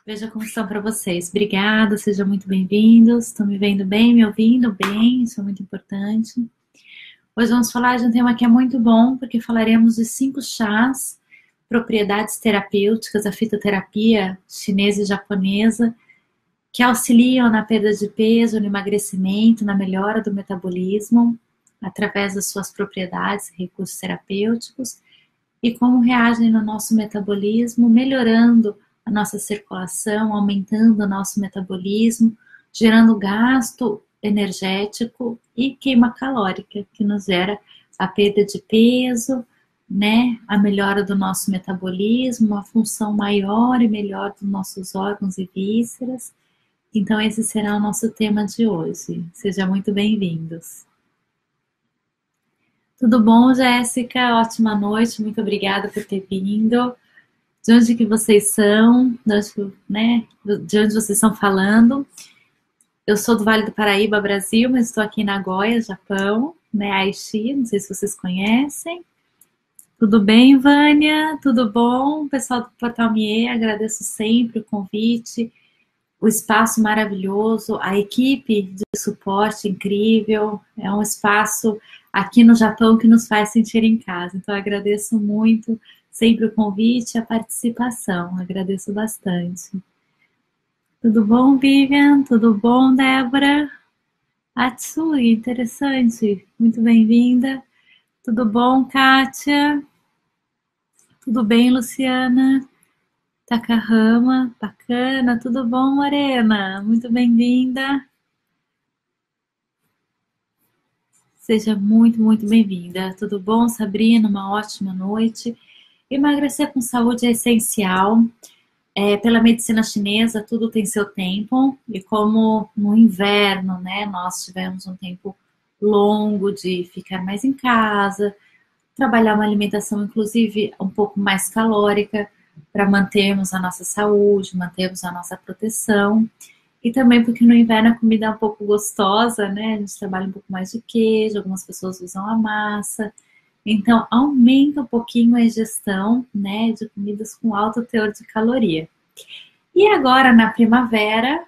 Veja como estão para vocês. Obrigada, sejam muito bem-vindos. Estão me vendo bem, me ouvindo bem, isso é muito importante. Hoje vamos falar de um tema que é muito bom, porque falaremos de 5 chás, propriedades terapêuticas, da fitoterapia chinesa e japonesa, que auxiliam na perda de peso, no emagrecimento, na melhora do metabolismo, através das suas propriedades e recursos terapêuticos, e como reagem no nosso metabolismo, melhorando a nossa circulação, aumentando o nosso metabolismo, gerando gasto energético e queima calórica, que nos gera a perda de peso, né? A melhora do nosso metabolismo, uma função maior e melhor dos nossos órgãos e vísceras. Então, esse será o nosso tema de hoje. Sejam muito bem-vindos. Tudo bom, Jéssica? Ótima noite, muito obrigada por ter vindo. De onde que vocês são? De onde vocês estão falando? Eu sou do Vale do Paraíba, Brasil, mas estou aqui em Nagoya, Japão, né? Aichi, não sei se vocês conhecem. Tudo bem, Vânia? Tudo bom? Pessoal do Portal Mie, agradeço sempre o convite, o espaço maravilhoso, a equipe de suporte incrível. É um espaço aqui no Japão que nos faz sentir em casa. Então, eu agradeço muito sempre o convite e a participação. Agradeço bastante. Tudo bom, Vivian? Tudo bom, Débora? Atsui, interessante. Muito bem-vinda. Tudo bom, Kátia? Tudo bem, Luciana? Takahama, bacana. Tudo bom, Morena? Muito bem-vinda. Seja muito, muito bem-vinda. Tudo bom, Sabrina? Uma ótima noite. Emagrecer com saúde é essencial. Pela medicina chinesa, tudo tem seu tempo. E como no inverno, né, nós tivemos um tempo longo de ficar mais em casa, trabalhar uma alimentação, inclusive, um pouco mais calórica, para mantermos a nossa saúde, mantermos a nossa proteção. E também porque no inverno a comida é um pouco gostosa, né? A gente trabalha um pouco mais de queijo, algumas pessoas usam a massa. Então, aumenta um pouquinho a ingestão, né, de comidas com alto teor de caloria. E agora, na primavera,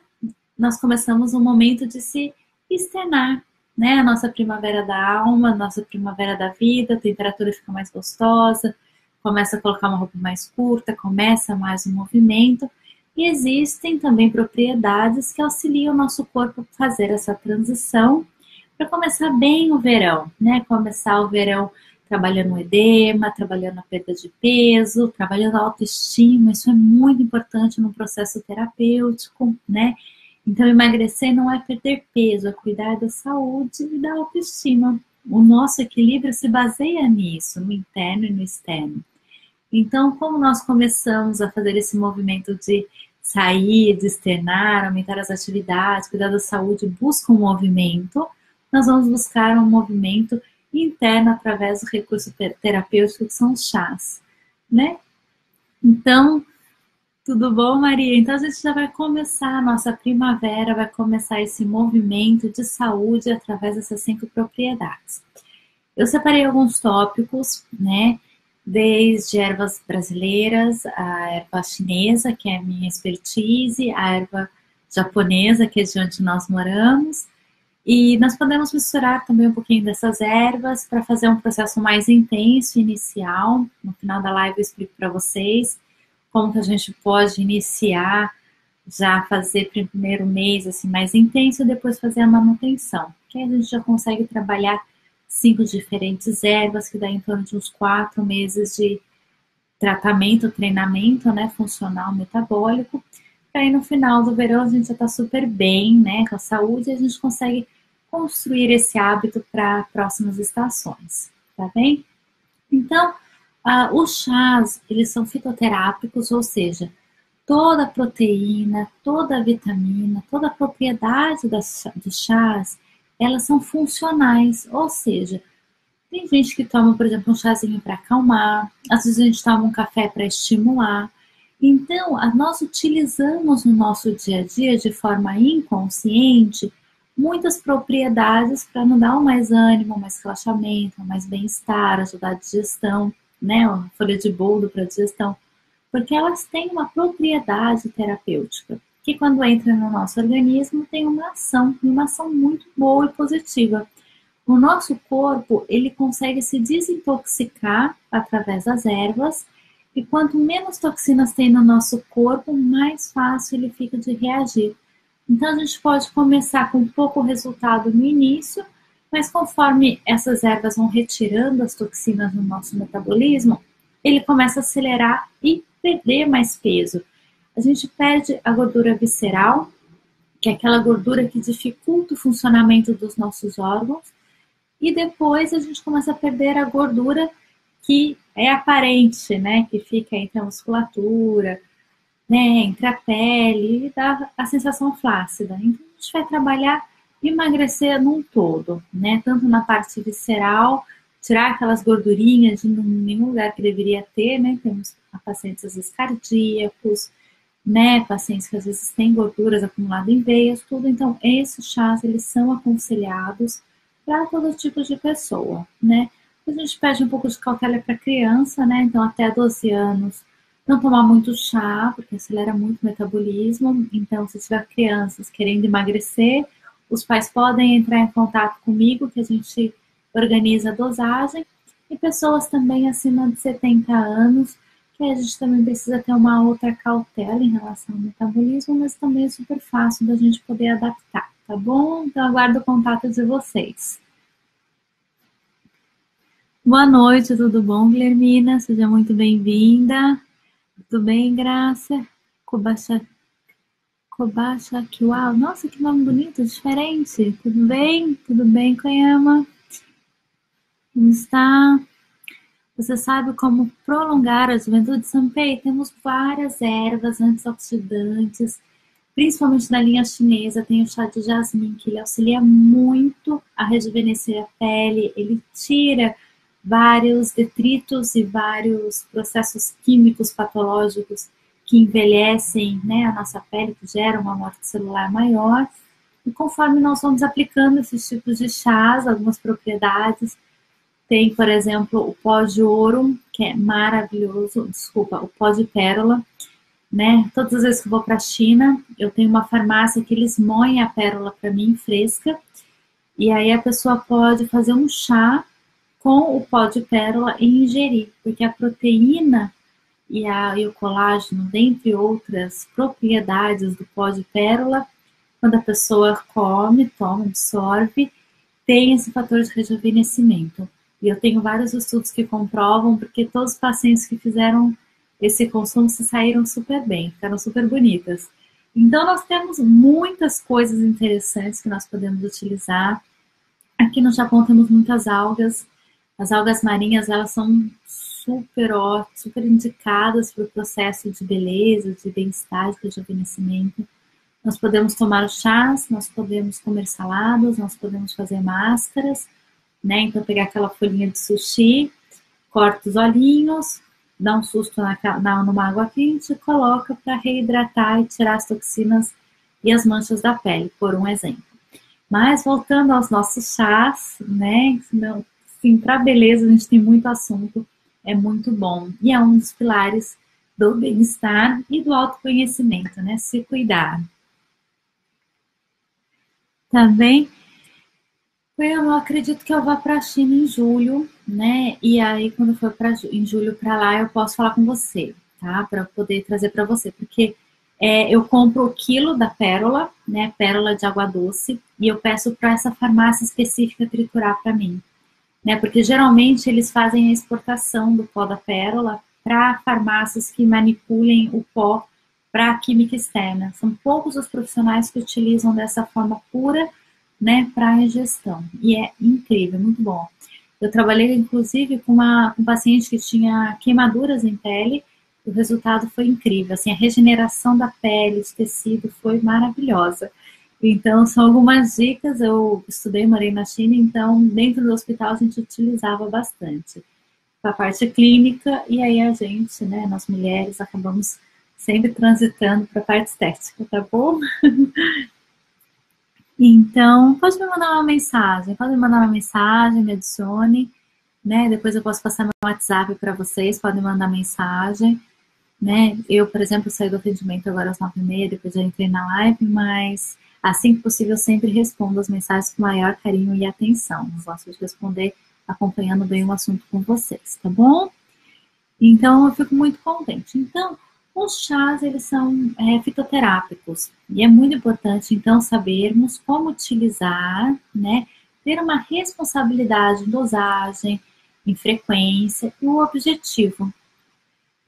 nós começamos um momento de se externar, né? A nossa primavera da alma, a nossa primavera da vida, a temperatura fica mais gostosa, começa a colocar uma roupa mais curta, começa mais o movimento. E existem também propriedades que auxiliam o nosso corpo a fazer essa transição para começar bem o verão, né? Começar o verão trabalhando o edema, trabalhando a perda de peso, trabalhando a autoestima. Isso é muito importante no processo terapêutico, né? Então, emagrecer não é perder peso, é cuidar da saúde e da autoestima. O nosso equilíbrio se baseia nisso, no interno e no externo. Então, como nós começamos a fazer esse movimento de sair, de externar, aumentar as atividades, cuidar da saúde, busca um movimento, nós vamos buscar um movimento interno através do recurso terapêutico que são os chás, né? Então, tudo bom, Maria? Então a gente já vai começar a nossa primavera, vai começar esse movimento de saúde através dessas 5 propriedades. Eu separei alguns tópicos, né? Desde ervas brasileiras, a erva chinesa, que é a minha expertise, a erva japonesa, que é de onde nós moramos. E nós podemos misturar também um pouquinho dessas ervas para fazer um processo mais intenso, inicial. No final da live eu explico para vocês como que a gente pode iniciar, já fazer primeiro mês assim, mais intenso e depois fazer a manutenção. Que aí a gente já consegue trabalhar 5 diferentes ervas, que dá em torno de uns 4 meses de tratamento, treinamento, né, funcional, metabólico. E aí no final do verão a gente já está super bem, né, com a saúde, e a gente consegue construir esse hábito para próximas estações, tá bem? Então, os chás, eles são fitoterápicos, ou seja, toda a proteína, toda a vitamina, toda a propriedade dos chás, elas são funcionais, ou seja, tem gente que toma, por exemplo, um chazinho para acalmar, às vezes a gente toma um café para estimular. Então, nós utilizamos no nosso dia a dia, de forma inconsciente, muitas propriedades para nos dar um mais ânimo, mais relaxamento, mais bem-estar, ajudar a digestão, né? Uma folha de boldo para digestão. porque elas têm uma propriedade terapêutica, que quando entra no nosso organismo tem uma ação muito boa e positiva. O nosso corpo, ele consegue se desintoxicar através das ervas, e quanto menos toxinas tem no nosso corpo, mais fácil ele fica de reagir. Então, a gente pode começar com pouco resultado no início, mas conforme essas ervas vão retirando as toxinas no nosso metabolismo, ele começa a acelerar e perder mais peso. A gente perde a gordura visceral, que é aquela gordura que dificulta o funcionamento dos nossos órgãos, e depois a gente começa a perder a gordura que é aparente, né? Que fica entre a musculatura, né? Entre a pele e dá a sensação flácida. Então a gente vai trabalhar emagrecer num todo, né? Tanto na parte visceral, tirar aquelas gordurinhas de nenhum lugar que deveria ter, né? Temos pacientes às vezes cardíacos, né? Pacientes que às vezes têm gorduras acumuladas em veias, tudo. Então esses chás, eles são aconselhados para todo tipo de pessoa, né? A gente pede um pouco de cautela para criança, né? Então, até 12 anos, não tomar muito chá, porque acelera muito o metabolismo. Então, se tiver crianças querendo emagrecer, os pais podem entrar em contato comigo, que a gente organiza a dosagem. E pessoas também acima de 70 anos, que a gente também precisa ter uma outra cautela em relação ao metabolismo, mas também é super fácil da gente poder adaptar. Tá bom? Então, aguardo o contato de vocês. Boa noite, tudo bom, Guilhermina? Seja muito bem-vinda. Tudo bem, Graça? Kobacha Kiwao. Nossa, que nome bonito, diferente. Tudo bem? Tudo bem, Koyama? Como está? Você sabe como prolongar a juventude, Sanpei? Temos várias ervas antioxidantes, principalmente da linha chinesa. Tem o chá de jasmim, que ele auxilia muito a rejuvenescer a pele, ele tira vários detritos e vários processos químicos patológicos que envelhecem, né, a nossa pele, que geram uma morte celular maior. E conforme nós vamos aplicando esses tipos de chás, algumas propriedades, tem, por exemplo, o pó de ouro, que é maravilhoso, desculpa, o pó de pérola, né? Todas as vezes que eu vou para a China, eu tenho uma farmácia que eles moem a pérola para mim fresca, e aí a pessoa pode fazer um chá com o pó de pérola e ingerir, porque a proteína e o colágeno, dentre outras propriedades do pó de pérola, quando a pessoa come, toma, absorve, tem esse fator de rejuvenescimento. E eu tenho vários estudos que comprovam, porque todos os pacientes que fizeram esse consumo se saíram super bem, ficaram super bonitas. Então, nós temos muitas coisas interessantes que nós podemos utilizar. Aqui no Japão temos muitas algas. As algas marinhas, elas são super ótimas, super indicadas para o processo de beleza, de bem-estar, de rejuvenescimento. Nós podemos tomar chás, nós podemos comer saladas, nós podemos fazer máscaras, né? Então, pegar aquela folhinha de sushi, corta os olhinhos, dá um susto numa água quente, coloca para reidratar e tirar as toxinas e as manchas da pele, por um exemplo. Mas, voltando aos nossos chás, né? Sim, para beleza a gente tem muito assunto, é muito bom. E é um dos pilares do bem-estar e do autoconhecimento, né? Se cuidar. Também, eu acredito que eu vá para a China em julho, né? E aí, quando for em julho para lá, eu posso falar com você, tá? Para poder trazer para você, porque eu compro o quilo da pérola, né? Pérola de água doce, e eu peço para essa farmácia específica triturar para mim, né? Porque geralmente eles fazem a exportação do pó da pérola para farmácias que manipulem o pó para a química externa. São poucos os profissionais que utilizam dessa forma pura, né, para a ingestão. E é incrível, muito bom. Eu trabalhei, inclusive, com um paciente que tinha queimaduras em pele, e o resultado foi incrível. Assim, a regeneração da pele, de tecido, foi maravilhosa. Então, são algumas dicas. Eu estudei, morei na China, então, dentro do hospital, a gente utilizava bastante. Para a parte clínica, e aí a gente, né, nós mulheres, acabamos sempre transitando para a parte estética, tá bom? Então, pode me mandar uma mensagem, me adicione, né? Depois eu posso passar meu WhatsApp para vocês, podem mandar mensagem. né? Eu, por exemplo, saí do atendimento agora às 9h30, depois já entrei na live, mas assim que possível eu sempre respondo as mensagens com maior carinho e atenção. Eu gosto de responder acompanhando bem o assunto com vocês, tá bom? Então eu fico muito contente. Então, os chás, eles são fitoterápicos e é muito importante, então, sabermos como utilizar, né? Ter uma responsabilidade em dosagem, em frequência e o objetivo.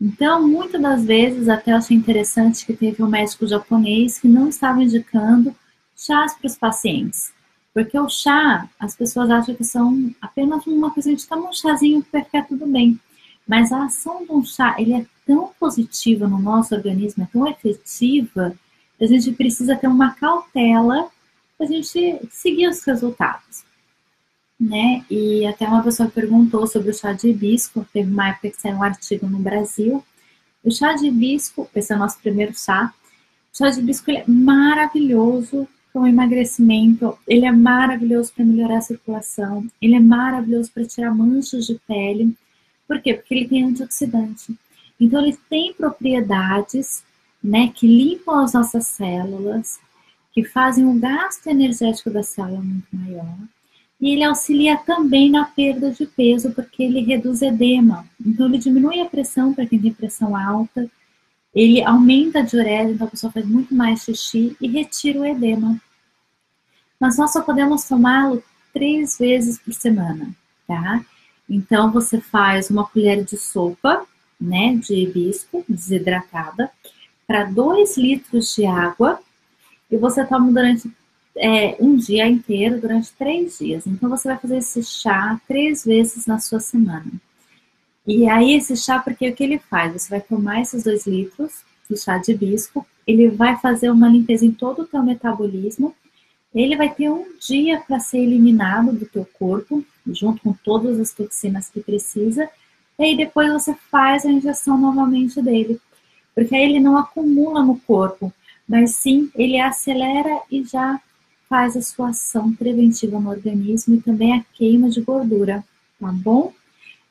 Então, muitas das vezes, até eu achei interessante que teve um médico japonês que não estava indicando chás para os pacientes. Porque o chá, as pessoas acham que são apenas uma coisa, a gente toma um chazinho para ficar tudo bem. Mas a ação de um chá, ele é tão positiva no nosso organismo, é tão efetiva, que a gente precisa ter uma cautela para a gente seguir os resultados, né? E até uma pessoa perguntou sobre o chá de hibisco, teve uma época que saiu um artigo no Brasil. O chá de hibisco, esse é o nosso primeiro chá. O chá de hibisco ele é maravilhoso para o emagrecimento, ele é maravilhoso para melhorar a circulação, ele é maravilhoso para tirar manchas de pele. Por quê? Porque ele tem antioxidante. Então, ele tem propriedades, né, que limpam as nossas células, que fazem o gasto energético da célula muito maior. E ele auxilia também na perda de peso, porque ele reduz edema. Então, ele diminui a pressão para quem tem pressão alta, ele aumenta a diurese, então a pessoa faz muito mais xixi e retira o edema. Mas nós só podemos tomá-lo 3 vezes por semana, tá? Então, você faz uma colher de sopa, né, de hibisco desidratada, para 2 litros de água, e você toma durante um dia inteiro, durante 3 dias. Então, você vai fazer esse chá 3 vezes na sua semana. E aí, esse chá, porque o que ele faz? Você vai tomar esses 2 litros de chá de hibisco, ele vai fazer uma limpeza em todo o teu metabolismo, ele vai ter um dia para ser eliminado do teu corpo, junto com todas as toxinas que precisa, e aí depois você faz a injeção novamente dele. Porque aí ele não acumula no corpo, mas sim ele acelera e já faz a sua ação preventiva no organismo e também a queima de gordura, tá bom?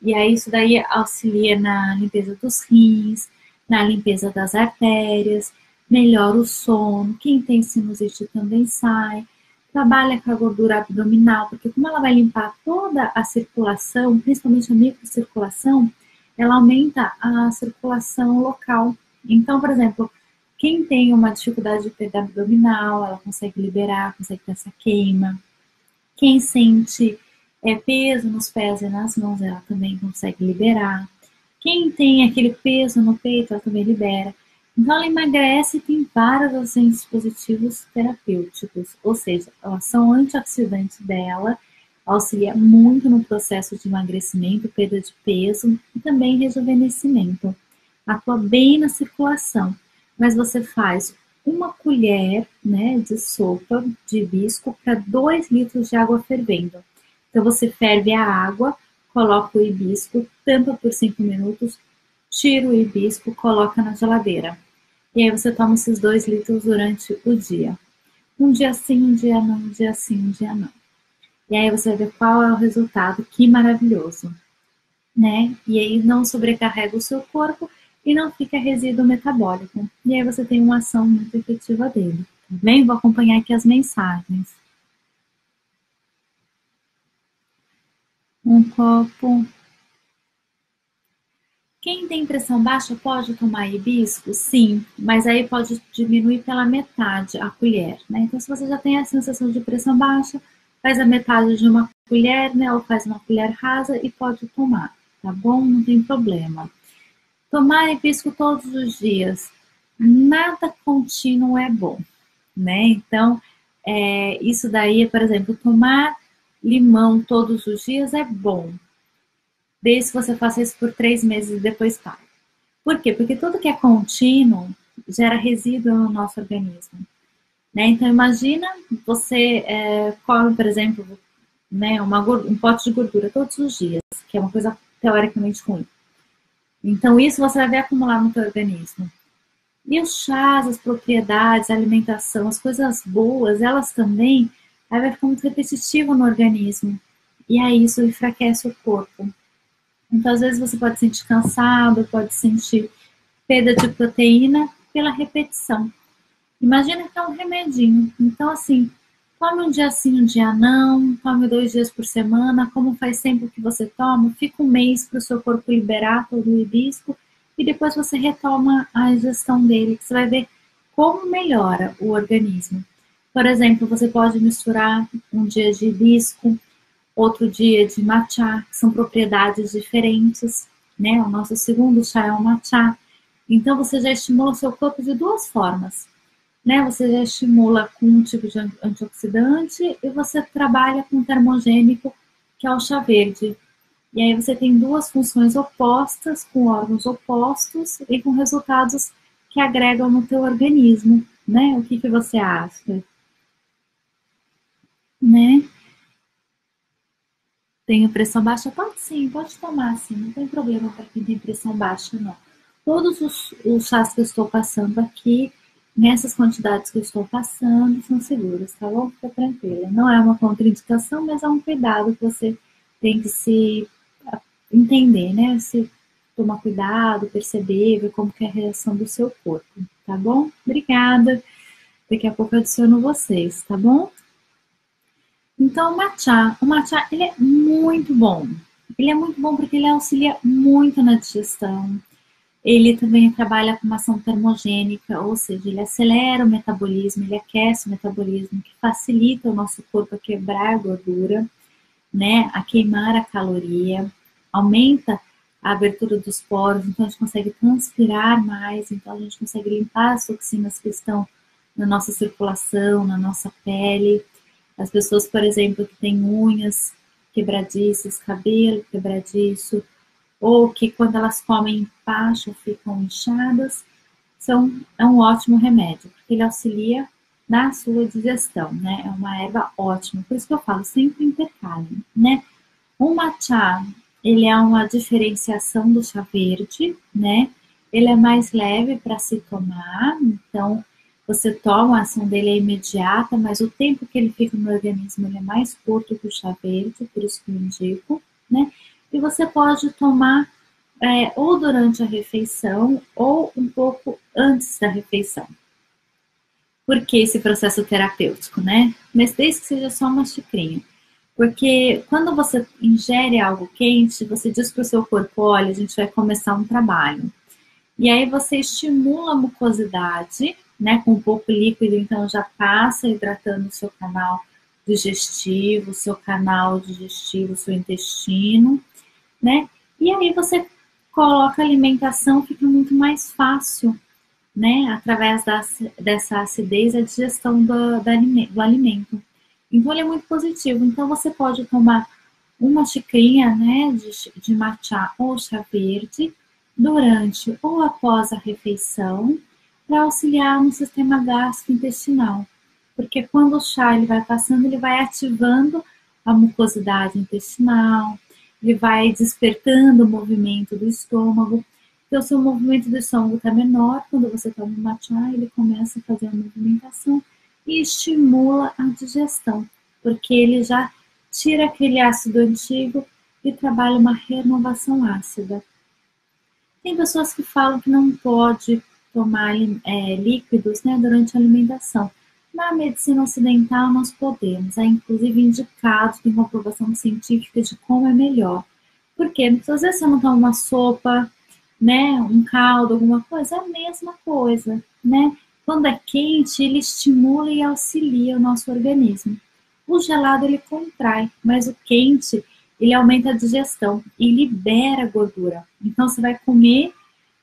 E aí isso daí auxilia na limpeza dos rins, na limpeza das artérias, melhora o sono, quem tem sinusite também sai, trabalha com a gordura abdominal, porque como ela vai limpar toda a circulação, principalmente a microcirculação, ela aumenta a circulação local. Então, por exemplo, quem tem uma dificuldade de perda abdominal, ela consegue liberar, consegue ter essa queima. Quem sente peso nos pés e nas mãos, ela também consegue liberar. Quem tem aquele peso no peito, ela também libera. Então, ela emagrece e tem vários agentes positivos terapêuticos, ou seja, a ação antioxidante dela auxilia muito no processo de emagrecimento, perda de peso e também rejuvenescimento. Atua bem na circulação, mas você faz uma colher, né, de sopa de hibisco para 2 litros de água fervendo. Então, você ferve a água, coloca o hibisco, tampa por 5 minutos, tira o hibisco, coloca na geladeira. E aí você toma esses 2 litros durante o dia. Um dia sim, um dia não, um dia sim, um dia não. E aí você vai ver qual é o resultado, que maravilhoso, né? E aí não sobrecarrega o seu corpo e não fica resíduo metabólico. E aí você tem uma ação muito efetiva dele, tá bem? Vou acompanhar aqui as mensagens. Um copo. Quem tem pressão baixa pode tomar hibisco? Sim, mas aí pode diminuir pela metade a colher, né? Então, se você já tem a sensação de pressão baixa, faz a metade de uma colher, né? Ou faz uma colher rasa e pode tomar, tá bom? Não tem problema. Tomar hibisco todos os dias, nada contínuo é bom, né? Então, isso daí, por exemplo, tomar limão todos os dias é bom, desde que você faça isso por 3 meses e depois pare. Por quê? Porque tudo que é contínuo gera resíduo no nosso organismo, né? Então, imagina você come, por exemplo, né, um pote de gordura todos os dias, que é uma coisa teoricamente ruim. Então, isso você vai ver acumular no teu organismo. E os chás, as propriedades, a alimentação, as coisas boas, elas também, aí vai ficar muito repetitivo no organismo. E aí isso enfraquece o corpo. Então, às vezes você pode se sentir cansado, pode sentir perda de proteína pela repetição. Imagina que é um remedinho. Então, assim, tome um dia sim, um dia não, tome 2 dias por semana, como faz tempo que você toma, fica um mês para o seu corpo liberar todo o hibisco e depois você retoma a ingestão dele, que você vai ver como melhora o organismo. Por exemplo, você pode misturar um dia de hibisco, outro dia de matcha, que são propriedades diferentes, né? O nosso segundo chá é o matcha. Então, você já estimula o seu corpo de duas formas, né? Você já estimula com um tipo de antioxidante e você trabalha com termogênico, que é o chá verde. E aí você tem duas funções opostas, com órgãos opostos e com resultados que agregam no teu organismo, né? O que você acha, né? Tenho pressão baixa? Pode sim, pode tomar sim, não tem problema para quem tem pressão baixa, não. Todos os chás que eu estou passando aqui, nessas quantidades que eu estou passando, são seguros, tá bom? Fica tranquila. Não é uma contraindicação, mas é um cuidado que você tem que se entender, né? Se tomar cuidado, perceber, ver como que é a reação do seu corpo, tá bom? Obrigada. Daqui a pouco eu adiciono vocês, tá bom? Então, o matcha, ele é muito bom. Ele é muito bom porque ele auxilia muito na digestão. Ele também trabalha com uma ação termogênica, ou seja, ele acelera o metabolismo, ele aquece o metabolismo, que facilita o nosso corpo a quebrar a gordura, né, a queimar a caloria, aumenta a abertura dos poros, então a gente consegue transpirar mais, então a gente consegue limpar as toxinas que estão na nossa circulação, na nossa pele. As pessoas, por exemplo, que têm unhas quebradiças, cabelo quebradiço, ou que quando elas comem empacho ficam inchadas, é um ótimo remédio, porque ele auxilia na sua digestão, né? É uma erva ótima, por isso que eu falo, sempre intercalem, né? O matcha, ele é uma diferenciação do chá verde, né? Ele é mais leve para se tomar, então você toma, a ação dele é imediata, mas o tempo que ele fica no organismo ele é mais curto que o chá verde, por isso que eu indico, né? E você pode tomar ou durante a refeição ou um pouco antes da refeição. Por que esse processo terapêutico, né? Mas desde que seja só uma xicrinha. Porque quando você ingere algo quente, você diz para o seu corpo, olha, a gente vai começar um trabalho. E aí você estimula a mucosidade, né, com um pouco líquido, então já passa hidratando o seu canal digestivo, seu intestino, né? E aí você coloca a alimentação, fica muito mais fácil, né? Através dessa acidez, a digestão do alimento. Então, ele é muito positivo. Então, você pode tomar uma xicrinha, né, de matcha ou chá verde durante ou após a refeição para auxiliar no sistema gastrointestinal. Porque quando o chá ele vai passando, ele vai ativando a mucosidade intestinal, ele vai despertando o movimento do estômago. Então, se o movimento do estômago está menor, quando você toma um matcha, ele começa a fazer a movimentação e estimula a digestão, porque ele já tira aquele ácido antigo e trabalha uma renovação ácida. Tem pessoas que falam que não pode tomar líquidos, né, durante a alimentação. Na medicina ocidental nós podemos, é inclusive indicado, tem comprovação científica de como é melhor. Por quê? Porque às vezes você não toma uma sopa, né, um caldo, alguma coisa, é a mesma coisa, né? Quando é quente, ele estimula e auxilia o nosso organismo. O gelado ele contrai, mas o quente ele aumenta a digestão e libera a gordura. Então você vai comer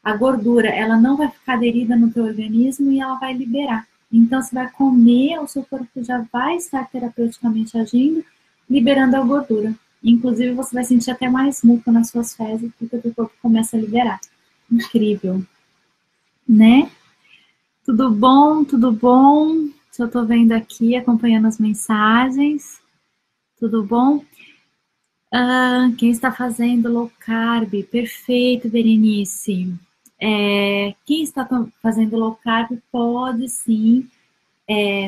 a gordura, ela não vai ficar aderida no teu organismo e ela vai liberar. Então você vai comer, o seu corpo já vai estar terapeuticamente agindo, liberando a gordura. Inclusive você vai sentir até mais muco nas suas fezes, porque o teu corpo começa a liberar. Incrível, né? Tudo bom? Tudo bom? Eu tô vendo aqui, acompanhando as mensagens. Tudo bom? Quem está fazendo low carb? Perfeito, Berenice. Quem está fazendo low carb pode sim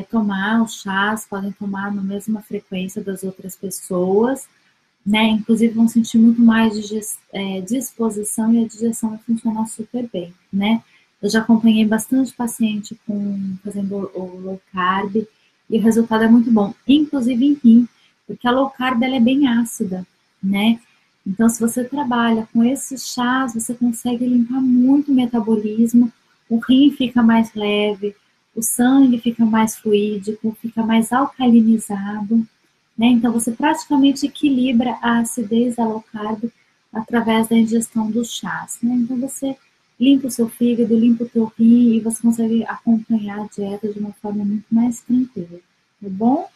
tomar os chás, podem tomar na mesma frequência das outras pessoas, né? Inclusive vão sentir muito mais disposição e a digestão vai funcionar super bem, né? Eu já acompanhei bastante paciente fazendo o low carb e o resultado é muito bom, inclusive em rim, porque a low carb ela é bem ácida, né? Então, se você trabalha com esses chás, você consegue limpar muito o metabolismo, o rim fica mais leve, o sangue fica mais fluídico, fica mais alcalinizado, né? Então, você praticamente equilibra a acidez da low carb através da ingestão dos chás, né? Então, você limpa o seu fígado, limpa o teu rim e você consegue acompanhar a dieta de uma forma muito mais tranquila, tá bom?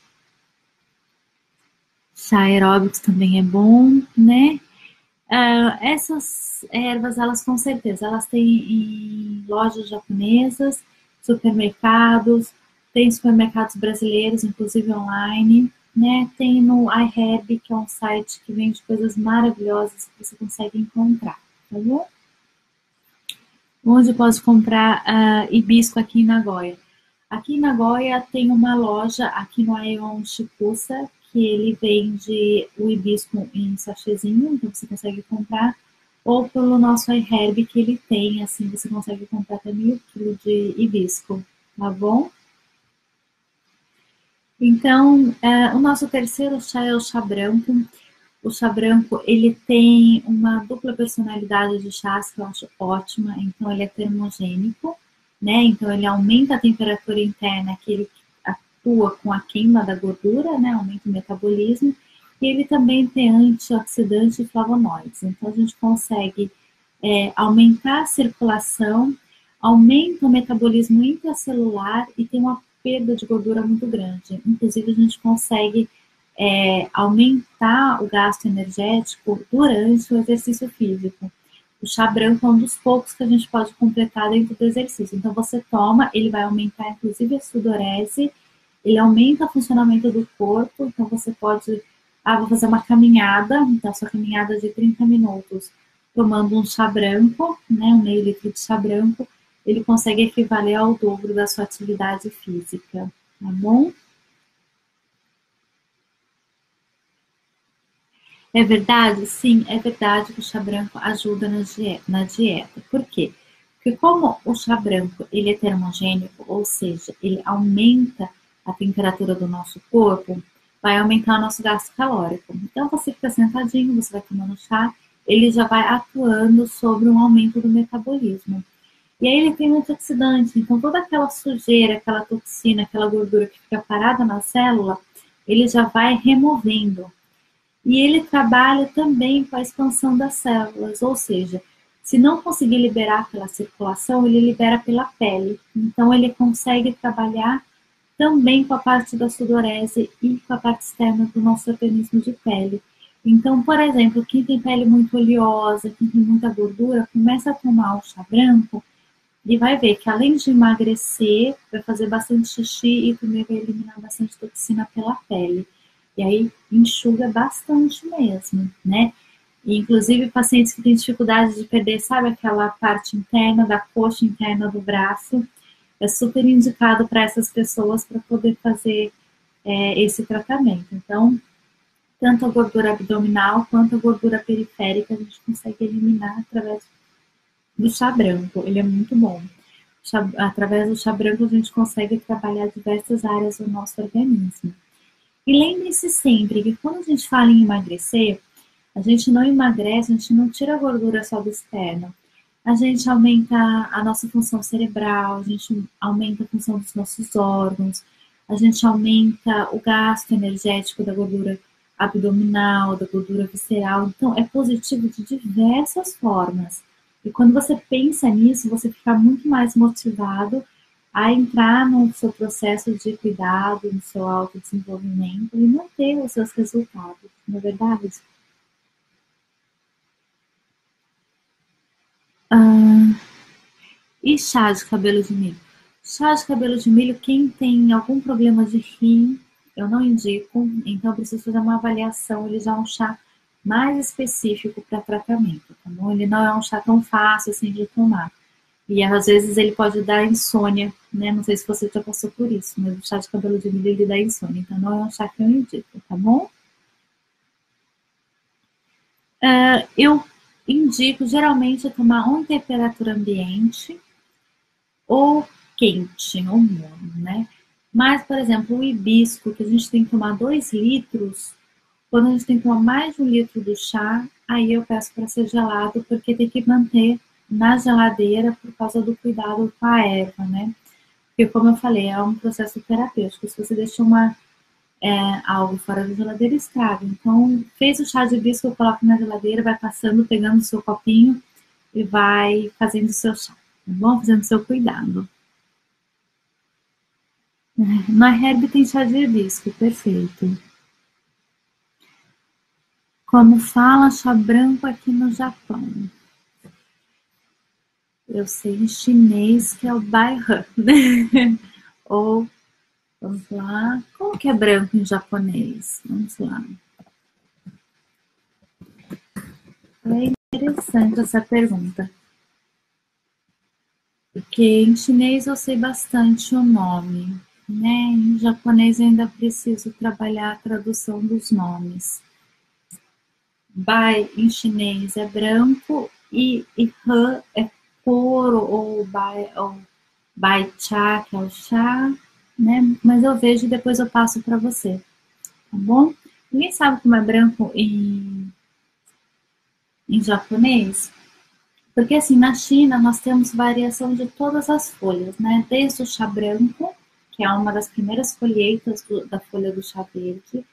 Chá aeróbico também é bom, né? Essas ervas, elas com certeza, elas têm em lojas japonesas, supermercados, tem supermercados brasileiros, inclusive online, né? Tem no iHerb, que é um site que vende coisas maravilhosas que você consegue encontrar, tá bom? Onde eu posso comprar hibisco aqui em Nagoya? Aqui em Nagoya tem uma loja, aqui no Aeon Shikusa, que ele vende o hibisco em sachêzinho, então você consegue comprar, ou pelo nosso iHerb, que ele tem, assim, você consegue comprar até 1.000 kg de hibisco, tá bom? Então, o nosso terceiro chá é o chá branco. O chá branco, ele tem uma dupla personalidade de chás que eu acho ótima. Então, ele é termogênico, né? Então, ele aumenta a temperatura interna, que ele atua com a queima da gordura, né? Aumenta o metabolismo. E ele também tem antioxidante e flavonoides. Então, a gente consegue aumentar a circulação, aumenta o metabolismo intracelular e tem uma perda de gordura muito grande. Inclusive, a gente consegue aumentar o gasto energético durante o exercício físico. O chá branco é um dos poucos que a gente pode completar dentro do exercício. Então, você toma, ele vai aumentar, inclusive, a sudorese, ele aumenta o funcionamento do corpo. Então, você pode, vou fazer uma caminhada, então, sua caminhada de 30 minutos, tomando um chá branco, né, um meio litro de chá branco, ele consegue equivaler ao dobro da sua atividade física, tá bom? É verdade? Sim, é verdade que o chá branco ajuda na dieta. Por quê? Porque como o chá branco ele é termogênico, ou seja, ele aumenta a temperatura do nosso corpo, vai aumentar o nosso gasto calórico. Então você fica sentadinho, você vai tomando chá, ele já vai atuando sobre um aumento do metabolismo. E aí ele tem antioxidante, então toda aquela sujeira, aquela toxina, aquela gordura que fica parada na célula, ele já vai removendo. E ele trabalha também com a expansão das células, ou seja, se não conseguir liberar pela circulação, ele libera pela pele. Então, ele consegue trabalhar também com a parte da sudorese e com a parte externa do nosso organismo de pele. Então, por exemplo, quem tem pele muito oleosa, quem tem muita gordura, começa a tomar o chá branco e vai ver que além de emagrecer, vai fazer bastante xixi e também vai eliminar bastante toxina pela pele. E aí enxuga bastante mesmo, né? E, inclusive, pacientes que têm dificuldade de perder, sabe aquela parte interna da coxa interna do braço, é super indicado para essas pessoas para poder fazer esse tratamento. Então, tanto a gordura abdominal quanto a gordura periférica a gente consegue eliminar através do chá branco. Ele é muito bom. Através do chá branco a gente consegue trabalhar diversas áreas do nosso organismo. E lembre-se sempre que quando a gente fala em emagrecer, a gente não emagrece, a gente não tira a gordura só do externo. A gente aumenta a nossa função cerebral, a gente aumenta a função dos nossos órgãos, a gente aumenta o gasto energético da gordura abdominal, da gordura visceral. Então, é positivo de diversas formas. E quando você pensa nisso, você fica muito mais motivado a entrar no seu processo de cuidado, no seu autodesenvolvimento e manter os seus resultados, não é verdade? E chá de cabelo de milho? Chá de cabelo de milho, quem tem algum problema de rim, eu não indico, então eu preciso fazer uma avaliação. Ele já é um chá mais específico para tratamento, tá bom? Ele não é um chá tão fácil assim de tomar. E às vezes ele pode dar insônia, né? Não sei se você já passou por isso, mas o chá de cabelo de milho ele dá insônia, então não é um chá que eu indico, tá bom? Eu indico geralmente tomar ou em temperatura ambiente ou quente, ou morno, né? Mas, por exemplo, o hibisco, que a gente tem que tomar 2 litros, quando a gente tem que tomar mais de 1 litro do chá, aí eu peço para ser gelado, porque tem que manter na geladeira por causa do cuidado com a erva, né? Porque, como eu falei, é um processo terapêutico. Se você deixa algo fora da geladeira, estraga. Então, fez o chá de hibisco, eu coloco na geladeira, vai passando, pegando o seu copinho e vai fazendo o seu chá, tá bom? Fazendo o seu cuidado. Na Herb tem chá de hibisco, perfeito. Como fala chá branco aqui no Japão? Eu sei em chinês que é o Baihan, né? Ou, vamos lá, como que é branco em japonês? Vamos lá. É interessante essa pergunta. Porque em chinês eu sei bastante o nome, né? Em japonês eu ainda preciso trabalhar a tradução dos nomes. Bai em chinês é branco e Han é couro ou bai cha, que é o chá, né? Mas eu vejo e depois eu passo para você, tá bom? Ninguém sabe como é branco em japonês? Porque assim, na China nós temos variação de todas as folhas, né? Desde o chá branco, que é uma das primeiras colheitas da folha do chá verde,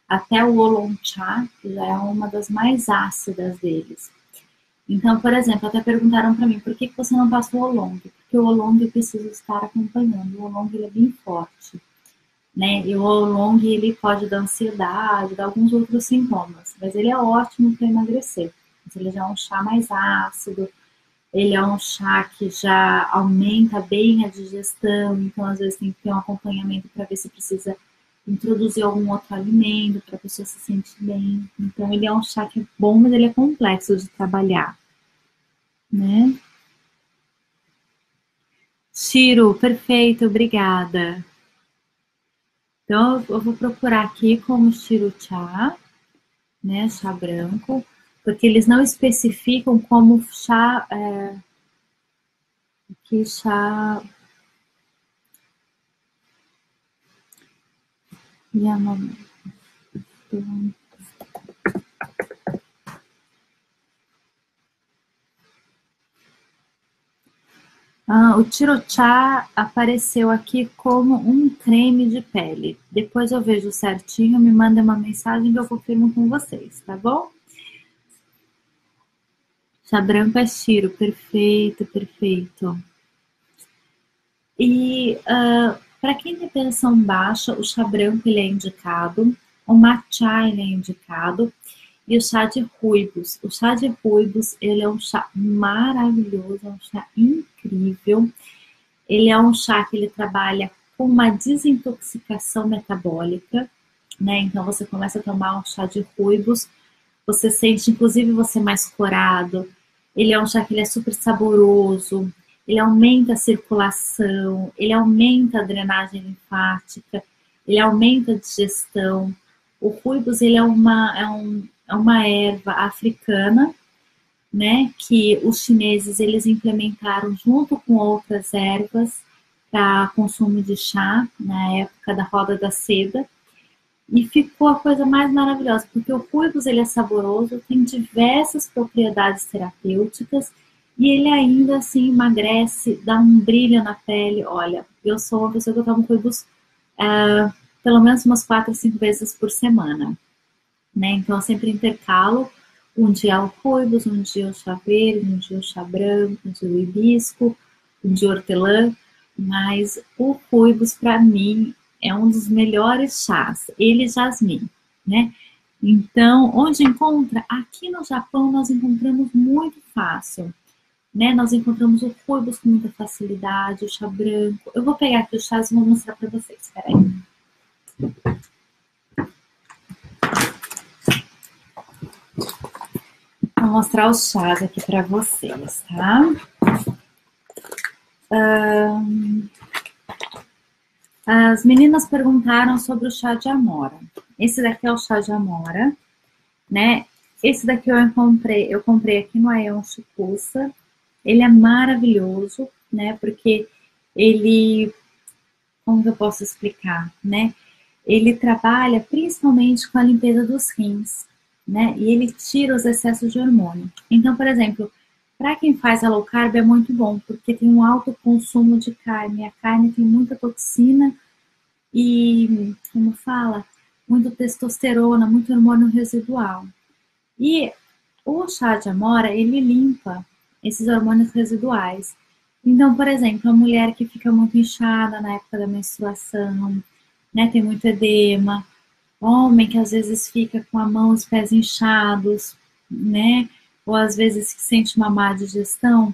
até o oolong cha, que já é uma das mais ácidas deles. Então, por exemplo, até perguntaram para mim, por que você não passa o oolong? Porque o oolong eu preciso estar acompanhando. O oolong ele é bem forte, né? E o oolong ele pode dar ansiedade, dar alguns outros sintomas, mas ele é ótimo para emagrecer. Ele já é um chá mais ácido, ele é um chá que já aumenta bem a digestão, então às vezes tem que ter um acompanhamento para ver se precisa introduzir algum outro alimento para a pessoa se sentir bem. Então ele é um chá que é bom, mas ele é complexo de trabalhar, né? Ciro, perfeito, obrigada. Então eu vou procurar aqui como Ciro chá, né? Chá branco, porque eles não especificam como chá, que chá Yamamoto. O Tirochá apareceu aqui como um creme de pele. Depois eu vejo certinho, me manda uma mensagem que eu confirmo com vocês, tá bom? Chá branco é Chiro, perfeito, perfeito. E para quem tem pressão baixa, o chá branco ele é indicado, o matcha ele é indicado e o chá de ruibos. O chá de ruibos ele é um chá maravilhoso, é um chá incrível. Ele é um chá que ele trabalha com uma desintoxicação metabólica, né? Então você começa a tomar um chá de ruibos, você sente, inclusive, você mais corado. Ele é um chá que ele é super saboroso, ele aumenta a circulação, ele aumenta a drenagem linfática, ele aumenta a digestão. O ruibos ele é uma erva africana, né, que os chineses eles implementaram junto com outras ervas para consumo de chá na época da roda da seda e ficou a coisa mais maravilhosa porque o ruivos ele é saboroso, tem diversas propriedades terapêuticas e ele ainda assim emagrece, dá um brilho na pele. Olha, eu sou uma pessoa que eu tomo ruivos pelo menos umas 4 ou 5 vezes por semana, né? Então eu sempre intercalo um dia o ruibos, um dia o chá verde, um dia o chá branco, um dia o hibisco, um dia o hortelã, mas o ruibos para mim é um dos melhores chás, ele e jasmim, né? Então, onde encontra? Aqui no Japão nós encontramos muito fácil, né? Nós encontramos o ruibos com muita facilidade, o chá branco. Eu vou pegar aqui os chás e vou mostrar para vocês, espera aí. Vou mostrar os chás aqui para vocês, tá? As meninas perguntaram sobre o chá de amora. Esse daqui é o chá de amora, né? Esse daqui eu comprei aqui no Aeon Chipuça. Ele é maravilhoso, né? Porque ele, como que eu posso explicar, né? Ele trabalha principalmente com a limpeza dos rins, né? E ele tira os excessos de hormônio. Então, por exemplo, para quem faz a low carb é muito bom, porque tem um alto consumo de carne. A carne tem muita toxina e, como fala, muito testosterona, muito hormônio residual. E o chá de amora, ele limpa esses hormônios residuais. Então, por exemplo, a mulher que fica muito inchada na época da menstruação, né, tem muito edema, homem que às vezes fica com a mão e os pés inchados, né, ou às vezes que sente uma má digestão,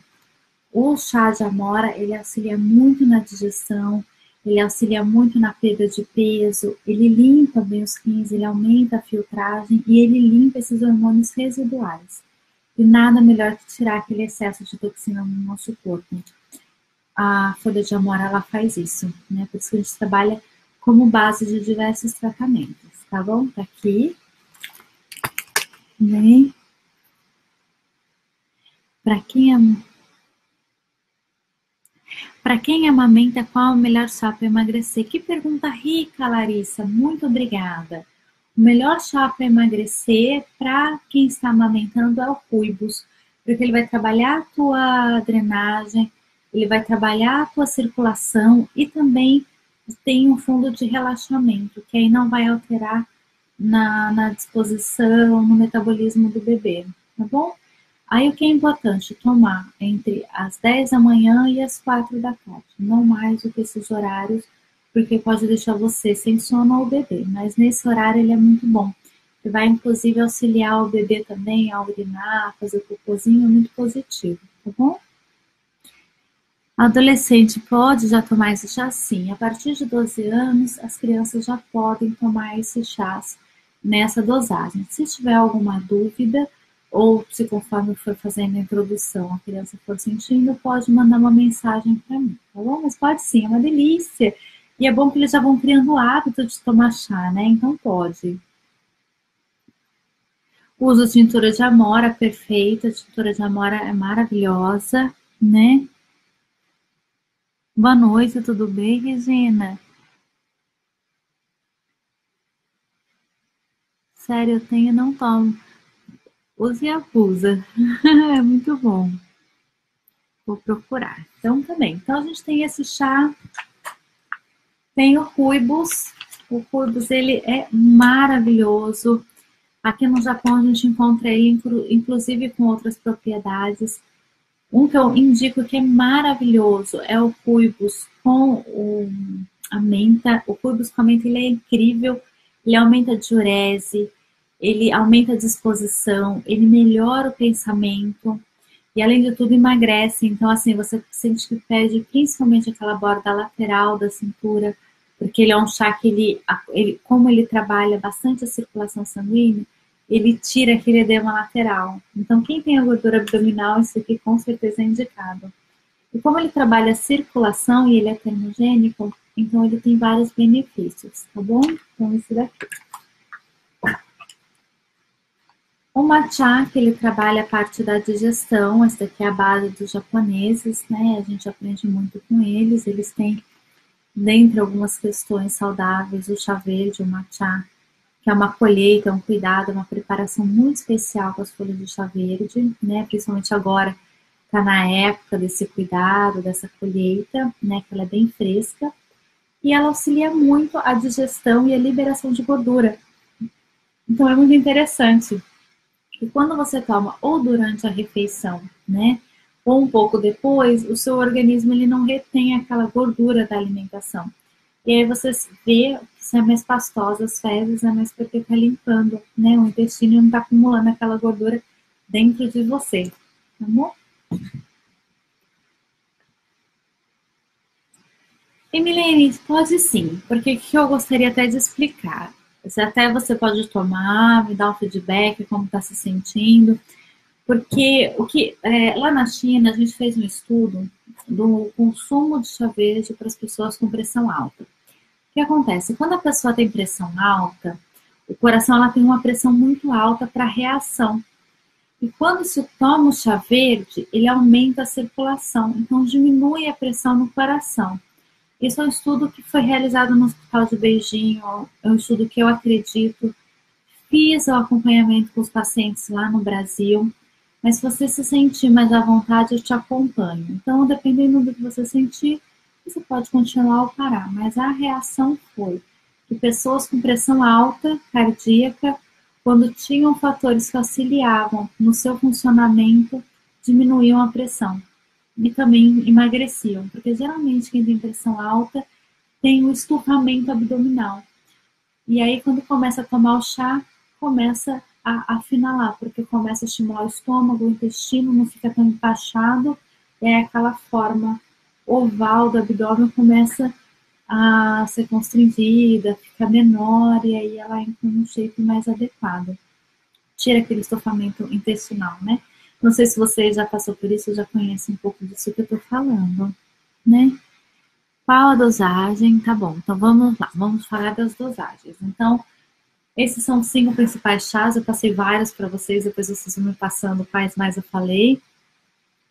o chá de amora, ele auxilia muito na digestão, ele auxilia muito na perda de peso, ele limpa bem os rins, ele aumenta a filtragem e ele limpa esses hormônios residuais. E nada melhor que tirar aquele excesso de toxina no nosso corpo. A folha de amora, ela faz isso, né? Por isso que a gente trabalha como base de diversos tratamentos, tá bom? Tá aqui, né? Para quem é Para quem amamenta, qual o melhor chá para emagrecer? Que pergunta rica, Larissa. Muito obrigada. O melhor chá para emagrecer para quem está amamentando é o Ruibos, porque ele vai trabalhar a tua drenagem, ele vai trabalhar a tua circulação e também tem um fundo de relaxamento, que aí não vai alterar na disposição, no metabolismo do bebê, tá bom? Aí o que é importante? Tomar entre as 10 da manhã e as 4 da tarde, não mais do que esses horários, porque pode deixar você sem sono ou o bebê, mas nesse horário ele é muito bom. Ele vai inclusive auxiliar o bebê também a urinar, fazer cocôzinho, é muito positivo, tá bom? Adolescente pode já tomar esse chá? Sim. A partir de 12 anos, as crianças já podem tomar esses chás nessa dosagem. Se tiver alguma dúvida, ou se conforme for fazendo a introdução, a criança for sentindo, pode mandar uma mensagem para mim, tá bom? Mas pode sim, é uma delícia. E é bom que eles já vão criando o hábito de tomar chá, né? Então pode. Uso tintura de amora, perfeita. A tintura de amora é maravilhosa, né? Boa noite, tudo bem, Regina? Sério, eu tenho e não tomo. Use e abusa. É muito bom. Vou procurar. Então, também. Então, a gente tem esse chá. Tem o Ruibos. O Ruibos, ele é maravilhoso. Aqui no Japão, a gente encontra ele, inclusive, com outras propriedades. Um que eu indico que é maravilhoso é o Ruibos com a menta. O Ruibos com a menta, ele é incrível. Ele aumenta a diurese, ele aumenta a disposição, ele melhora o pensamento e, além de tudo, emagrece. Então, assim, você sente que perde principalmente aquela borda lateral da cintura, porque ele é um chá que como ele trabalha bastante a circulação sanguínea, ele tira aquele edema lateral. Então, quem tem a gordura abdominal, isso aqui com certeza é indicado. E como ele trabalha a circulação e ele é termogênico, então ele tem vários benefícios, tá bom? Então, esse daqui. O matcha, que ele trabalha a parte da digestão, essa daqui é a base dos japoneses, né? A gente aprende muito com eles. Eles têm, dentre algumas questões saudáveis, o chá verde, o matcha, que é uma colheita, um cuidado, uma preparação muito especial com as folhas de chá verde, né? Principalmente agora, está na época desse cuidado, dessa colheita, né? Que ela é bem fresca. E ela auxilia muito a digestão e a liberação de gordura. Então, é muito interessante. E quando você toma ou durante a refeição, né, ou um pouco depois, o seu organismo ele não retém aquela gordura da alimentação. E aí você vê se é mais pastosa as fezes, é mais porque está limpando, né, o intestino não está acumulando aquela gordura dentro de você, tá bom? Emilene, pode sim, porque o que eu gostaria até de explicar. Até você pode tomar, me dar um feedback, como está se sentindo. Porque lá na China a gente fez um estudo do consumo de chá verde para as pessoas com pressão alta. O que acontece? Quando a pessoa tem pressão alta, O coração ela tem uma pressão muito alta para reação. E quando se toma o chá verde, ele aumenta a circulação, então diminui a pressão no coração. Esse é um estudo que foi realizado no Hospital de Beijing, é um estudo que eu acredito. Fiz o acompanhamento com os pacientes lá no Brasil, mas se você se sentir mais à vontade, eu te acompanho. Então, dependendo do que você sentir, você pode continuar ou parar. Mas a reação foi que pessoas com pressão alta cardíaca, quando tinham fatores que auxiliavam no seu funcionamento, diminuíam a pressão e também emagreciam, porque geralmente quem tem pressão alta tem um estufamento abdominal. E aí, quando começa a tomar o chá, começa a afinalar, porque começa a estimular o estômago, o intestino não fica tão empachado, e aí aquela forma oval do abdômen começa a ser constrangida, fica menor, e aí ela entra num shape mais adequado. Tira aquele estofamento intestinal, né? Não sei se você já passou por isso, já conhece um pouco disso que eu tô falando, né? Qual a dosagem? Tá bom, então vamos lá, vamos falar das dosagens. Então, esses são os 5 principais chás, eu passei vários para vocês, depois vocês vão me passando quais mais eu falei.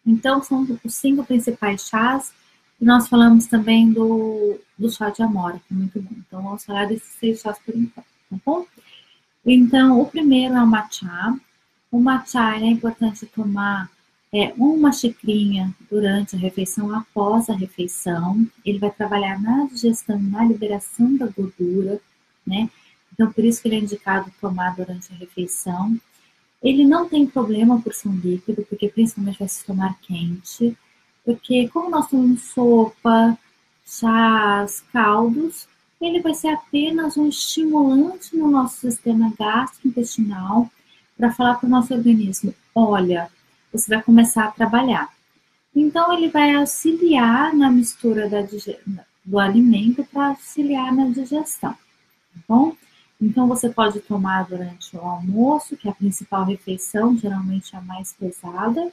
Então, são os 5 principais chás, e nós falamos também do chá de amora, que é muito bom. Então, vamos falar desses 6 chás por enquanto, tá bom? Então, o primeiro é o matcha. O matcha é importante tomar uma xicrinha durante a refeição, após a refeição. Ele vai trabalhar na digestão, na liberação da gordura, né? Então, por isso que ele é indicado tomar durante a refeição. Ele não tem problema por ser um líquido, porque principalmente vai se tomar quente, porque como nós tomamos sopa, chás, caldos, ele vai ser apenas um estimulante no nosso sistema gastrointestinal para falar para o nosso organismo, olha, você vai começar a trabalhar. Então, ele vai auxiliar na mistura do alimento para auxiliar na digestão, tá bom? Então, você pode tomar durante o almoço, que é a principal refeição, geralmente é a mais pesada,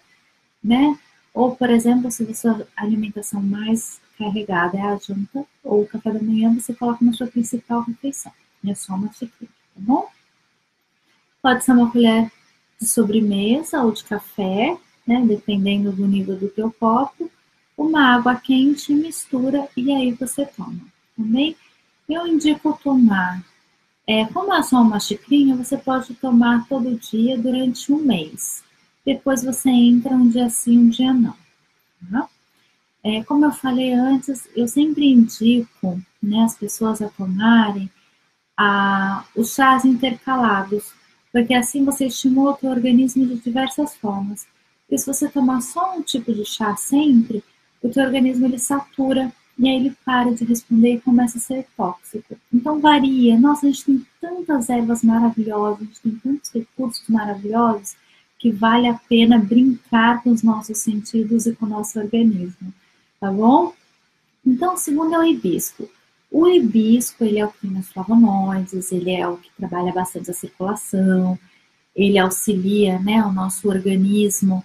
né? Ou, por exemplo, se a sua alimentação mais carregada é a janta ou o café da manhã, você coloca na sua principal refeição. É só uma xícara, tá bom? Pode ser uma colher de sobremesa ou de café, né? Dependendo do nível do teu copo. Uma água quente, mistura e aí você toma, tá bem? Eu indico tomar como é só uma xicrinha, você pode tomar todo dia durante um mês. Depois você entra um dia sim, um dia não. Tá? Como eu falei antes, eu sempre indico, né, as pessoas a tomarem os chás intercalados, porque assim você estimula o teu organismo de diversas formas. Porque se você tomar só um tipo de chá sempre, o teu organismo ele satura e aí ele para de responder e começa a ser tóxico. Então varia. Nossa, a gente tem tantas ervas maravilhosas, a gente tem tantos recursos maravilhosos que vale a pena brincar com os nossos sentidos e com o nosso organismo, tá bom? Então, o segundo é o hibisco. O hibisco, ele é o que tem as flavonoides, ele é o que trabalha bastante a circulação, ele auxilia, né, o nosso organismo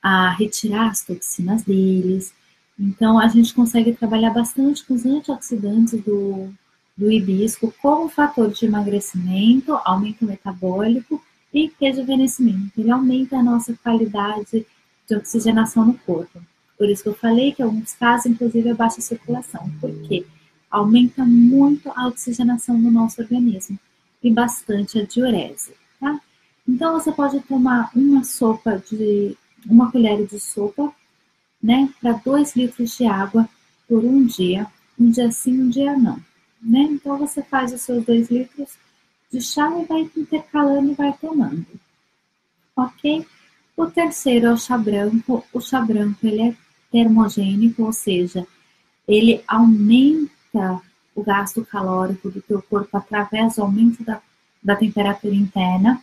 a retirar as toxinas deles. Então, a gente consegue trabalhar bastante com os antioxidantes do hibisco como fator de emagrecimento, aumento metabólico e rejuvenescimento. Ele aumenta a nossa qualidade de oxigenação no corpo. Por isso que eu falei que em alguns casos, inclusive, é baixa circulação. Por quê? Aumenta muito a oxigenação do nosso organismo e bastante a diurese, tá? Então, você pode tomar uma colher de sopa, né, para 2 litros de água por um dia sim, um dia não, né? Então, você faz os seus 2 litros de chá e vai intercalando e vai tomando, ok? O terceiro é o chá branco. O chá branco, ele é termogênico, ou seja, ele aumenta o gasto calórico do teu corpo através do aumento da temperatura interna.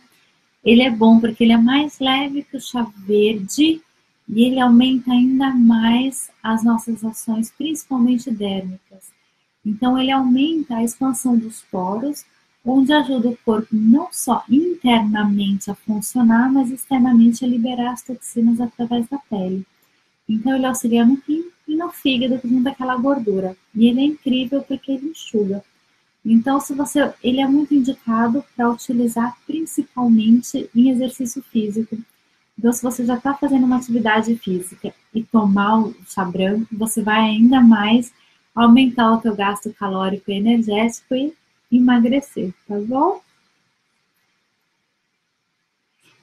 Ele é bom porque ele é mais leve que o chá verde e ele aumenta ainda mais as nossas ações, principalmente dérmicas. Então, ele aumenta a expansão dos poros, onde ajuda o corpo não só internamente a funcionar, mas externamente a liberar as toxinas através da pele. Então, ele auxilia no rim e no fígado, junto daquela gordura. E ele é incrível porque ele enxuga. Então, ele é muito indicado para utilizar principalmente em exercício físico. Então, se você já está fazendo uma atividade física e tomar o chá branco, você vai ainda mais aumentar o teu gasto calórico e energético e emagrecer, tá bom?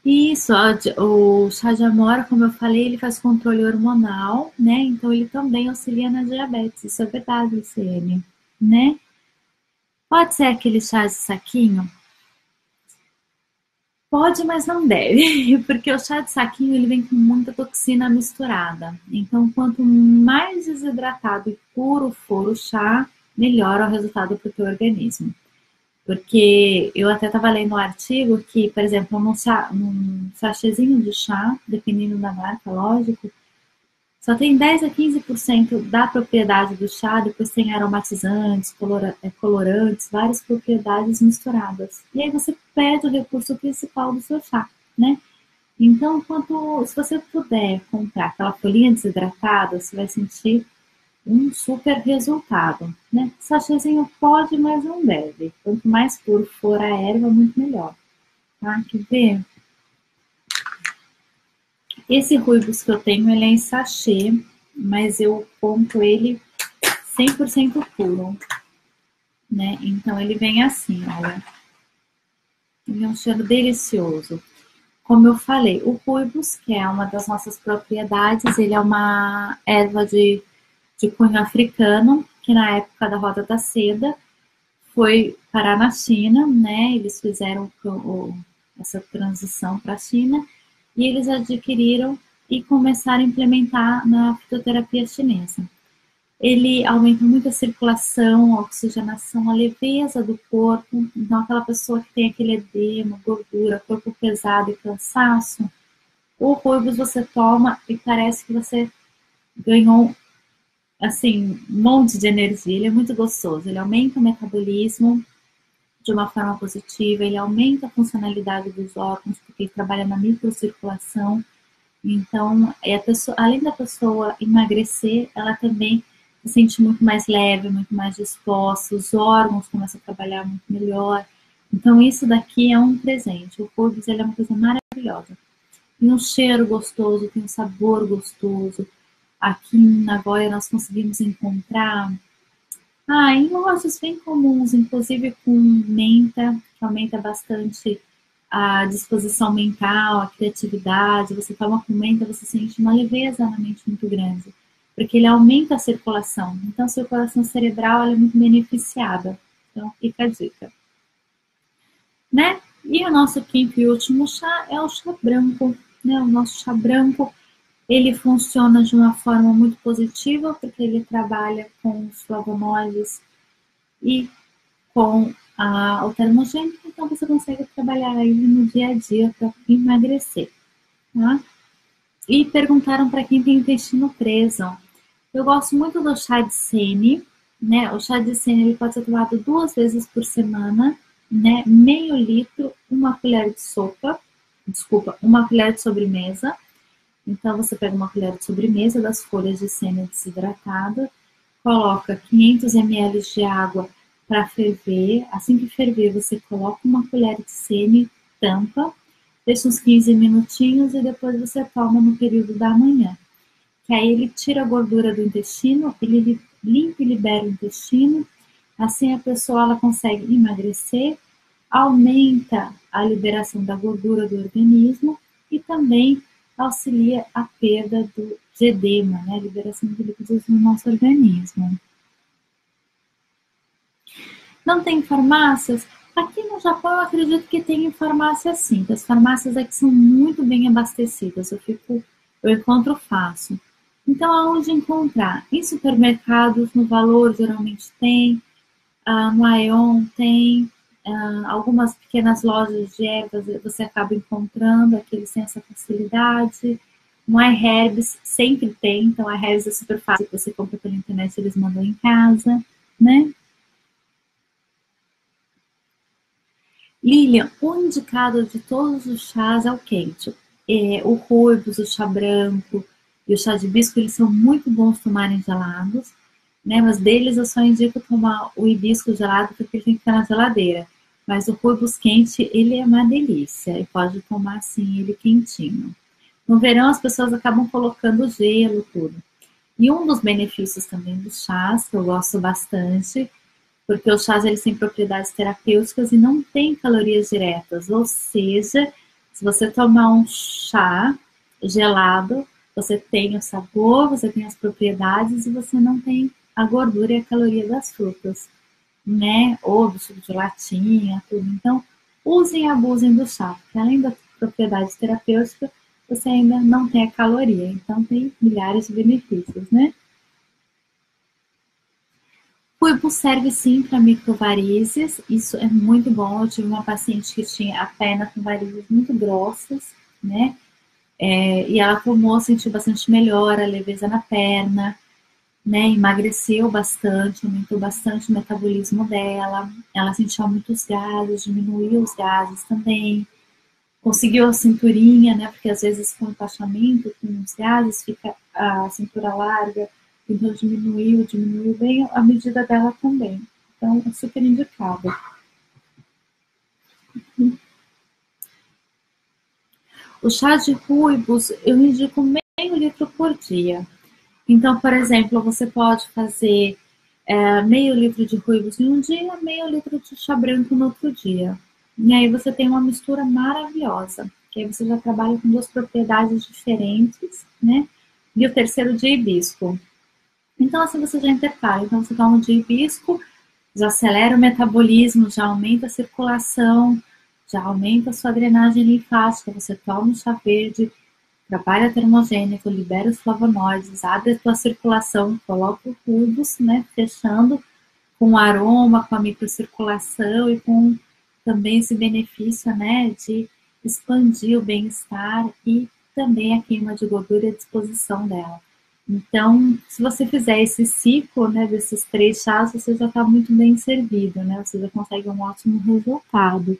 Isso, o chá de amora, como eu falei, ele faz controle hormonal, né? Então ele também auxilia na diabetes, isso é verdade, Luciene, né? Pode ser aquele chá de saquinho? Pode, mas não deve, porque o chá de saquinho ele vem com muita toxina misturada. Então, quanto mais desidratado e puro for o chá, melhor é o resultado para o teu organismo. Porque eu até estava lendo um artigo que, por exemplo, num sachêzinho de chá, dependendo da marca, lógico, só tem 10 a 15% da propriedade do chá, depois tem aromatizantes, colorantes, várias propriedades misturadas. E aí você perde o recurso principal do seu chá, né? Então, se você puder comprar aquela folhinha desidratada, você vai sentir um super resultado, né? Sachêzinho pode, mas não deve. Quanto mais puro for a erva, muito melhor, tá? Quer ver? Esse Ruibos que eu tenho, ele é em sachê, mas eu compro ele 100% puro, né? Então ele vem assim, olha. Ele é um cheiro delicioso. Como eu falei, o Ruibos, que é uma das nossas propriedades, ele é uma erva de cunho africano, que na época da Roda da Seda foi parar na China, né? Eles fizeram essa transição para a China e eles adquiriram e começaram a implementar na fitoterapia chinesa. Ele aumenta muito a circulação, a oxigenação, a leveza do corpo. Então, aquela pessoa que tem aquele edema, gordura, corpo pesado e cansaço, o Ruibos você toma e parece que você ganhou assim, um monte de energia. Ele é muito gostoso, ele aumenta o metabolismo de uma forma positiva, ele aumenta a funcionalidade dos órgãos, porque ele trabalha na microcirculação. Então, além da pessoa emagrecer, ela também se sente muito mais leve, muito mais disposta, os órgãos começam a trabalhar muito melhor. Então, isso daqui é um presente. O Ruibos, ele é uma coisa maravilhosa. Tem um cheiro gostoso, tem um sabor gostoso. Aqui em Nagoya nós conseguimos encontrar em lojas bem comuns, inclusive com menta, que aumenta bastante a disposição mental, a criatividade. Você toma com menta, você sente uma leveza na mente muito grande, porque ele aumenta a circulação. Então, a circulação cerebral é muito beneficiada. Então, fica a dica. Né? E o nosso quinto e último chá é o chá branco. Né? O nosso chá branco, ele funciona de uma forma muito positiva, porque ele trabalha com os flavonoides e com o termogênico, então você consegue trabalhar ele no dia a dia para emagrecer. Tá? E perguntaram para quem tem intestino preso. Eu gosto muito do chá de sene, né? O chá de sene ele pode ser tomado 2 vezes por semana, né? Meio litro, uma colher de sopa, uma colher de sobremesa. Então, você pega uma colher de sobremesa das folhas de sene desidratada, coloca 500 ml de água para ferver. Assim que ferver, você coloca uma colher de sene, tampa, deixa uns 15 minutinhos e depois você toma no período da manhã. Que aí ele tira a gordura do intestino, ele limpa e libera o intestino. Assim a pessoa ela consegue emagrecer, aumenta a liberação da gordura do organismo e também auxilia a perda de edema, né? Liberação de líquidos no nosso organismo. Não tem farmácias? Aqui no Japão eu acredito que tem farmácia sim, as farmácias aqui são muito bem abastecidas, eu encontro fácil. Então, aonde encontrar? Em supermercados, no Valor geralmente tem, no Aeon tem, algumas pequenas lojas de ervas você acaba encontrando, aqui eles têm essa facilidade. No iHerbs sempre tem, então a iHerbs é super fácil, você compra pela internet, eles mandam em casa, né? Lilian, o indicado de todos os chás é o quente. O Ruibos, o chá branco e o chá de hibisco, eles são muito bons tomarem gelados. né? Mas deles eu só indico tomar o hibisco gelado porque ele tem que ficar na geladeira. Mas o rooibos quente, ele é uma delícia e pode tomar assim ele quentinho. No verão as pessoas acabam colocando gelo, tudo. E um dos benefícios também dos chás, que eu gosto bastante, porque os chás eles têm propriedades terapêuticas e não têm calorias diretas. Ou seja, se você tomar um chá gelado, você tem o sabor, você tem as propriedades e você não tem a gordura e a caloria das frutas, né? Ou do suco de latinha, tudo. Então, usem e abusem do chá, porque além da propriedade terapêutica, você ainda não tem a caloria. Então, tem milhares de benefícios, né? Pulpo serve sim para microvarizes, isso é muito bom. Eu tive uma paciente que tinha a perna com varizes muito grossas, né? E ela tomou, sentiu bastante melhora, leveza na perna, né? Emagreceu bastante, aumentou bastante o metabolismo dela. Ela sentiu muitos gases, diminuiu os gases também. Conseguiu a cinturinha, né? Porque às vezes com o empachamento, com os gases, fica a cintura larga. Então diminuiu bem a medida dela também. Então é super indicado. O chá de rooibos eu indico meio litro por dia. Então, por exemplo, você pode fazer meio litro de rooibos em um dia, meio litro de chá branco no outro dia. E aí você tem uma mistura maravilhosa, que aí você já trabalha com duas propriedades diferentes, né? E o terceiro de hibisco. Então, assim você já intercala. Então, você toma de hibisco, já acelera o metabolismo, já aumenta a circulação, já aumenta a sua drenagem linfática. Você toma o chá verde, trabalha termogênico, libera os flavonoides, abre a tua circulação, coloca o tubos, né, fechando com aroma, com a microcirculação e com também esse benefício, né, de expandir o bem-estar e também a queima de gordura e a disposição dela. Então, se você fizer esse ciclo, né, desses 3 chás, você já está muito bem servido, né? Você já consegue um ótimo resultado.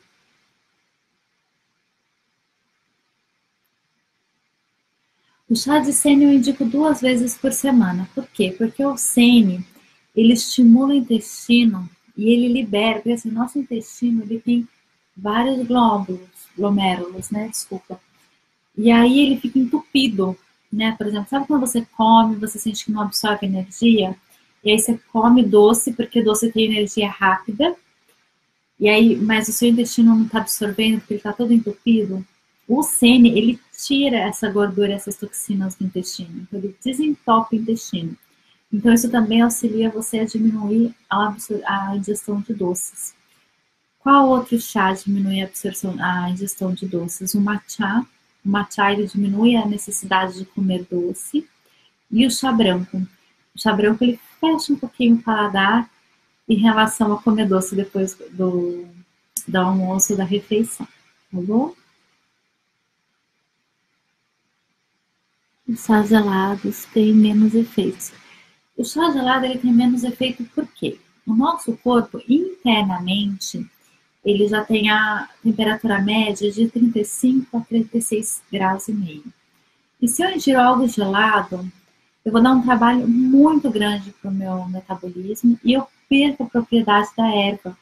O chá de sêni eu indico 2 vezes por semana. Por quê? Porque o sêni, ele estimula o intestino e ele libera, porque assim, nosso intestino, ele tem vários glomérulos, né? Desculpa. E aí ele fica entupido, né? Por exemplo, sabe quando você come, você sente que não absorve energia? E aí você come doce, porque doce tem energia rápida, e aí, mas o seu intestino não está absorvendo porque ele está todo entupido. O sene, ele tira essa gordura, essas toxinas do intestino. Então, ele desentope o intestino. Então, isso também auxilia você a diminuir a ingestão de doces. Qual outro chá diminui a absorção, a ingestão de doces? O matcha. O matcha, ele diminui a necessidade de comer doce. E o chá branco. O chá branco, ele fecha um pouquinho o paladar em relação a comer doce depois do almoço, da refeição, tá bom? Os chás gelados têm menos efeitos. O chá gelado ele tem menos efeito por quê? O nosso corpo, internamente, ele já tem a temperatura média de 35 a 36 graus e meio. E se eu ingiro algo gelado, eu vou dar um trabalho muito grande para o meu metabolismo e eu perco a propriedade da erva.